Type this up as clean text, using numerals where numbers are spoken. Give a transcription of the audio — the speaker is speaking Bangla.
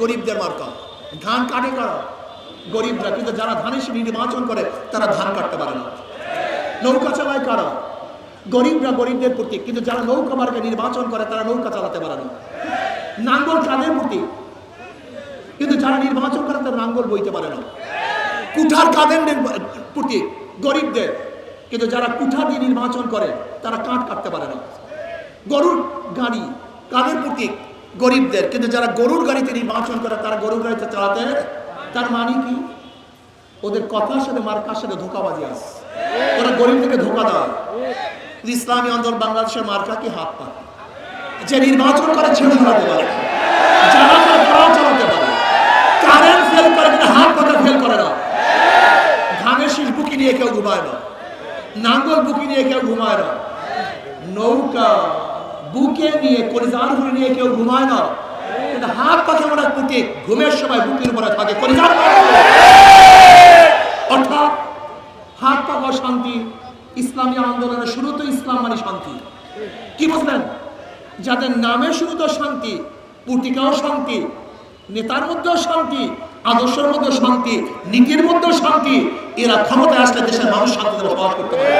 গরিবদের মার্কা। ধান কাটে কারা? গরিবরা। কিন্তু যারা ধানের শীষ নির্বাচন করে তারা ধান কাটতে পারে না। নৌকা চালায় কারা? গরিবরা, গরিবদের প্রতীক। কিন্তু যারা নৌকা মার্কা নির্বাচন করে তারা নৌকা চালাতে পারে না। নাঙ্গল কাদের প্রতীক? কিন্তু যারা নির্বাচন করে তারা নাঙ্গল বইতে পারে না। কুঠার কাদের প্রতীক? গরিবদের। কিন্তু যারা কুঠা দিয়ে নির্বাচন করে তারা কাঠ কাটতে পারে না। গরুর গাড়ি কাদের প্রতীক? গরিবদের। কিন্তু যারা গরুর গাড়িতে নির্বাচন করে তারা গরুর গাড়িতে চালাতে, তার মানে কি? ওদের কথার সাথে মার্কার সাথে ধোকাবাজি আছে। ওরা গরিবদেরকে ধোকা দেয়। ইসলামী আন্দোলন বাংলাদেশের মার্কা কি? হাত পা। যে নির্বাচন করে ছেড়ে চালাতে পারে, যারা তারাও চালাতে পারে। কারেন্ট ফেল করে কিন্তু হাত পাতা ফেল করে না। ধানের শীষ বুকি নিয়ে কেউ ঘুমায় না, নাঙ্গল বুকি নিয়ে কেউ ঘুমায় না, নৌকা বুকে নিয়ে কলিজার উপরে নিয়ে কেউ ঘুমায় না। কিন্তু হাত পাখি আমরা বুকে ঘুমের সময় বুকের উপরে থাকে, কলিজার। অর্থাৎ হাত পাখা শান্তি। ইসলামী আন্দোলনের শুরু তো ইসলাম মানে শান্তি। কি বুঝলেন? যাদের নামের শুরু তো শান্তি, পুটিকাও শান্তি, নেতার মধ্যেও শান্তি, আদর্শের মধ্যে শান্তি, নীতির মধ্যেও শান্তি, এরা ক্ষমতায় আসলে দেশের মানুষ শান্তিতে বসবাস করতে পারে।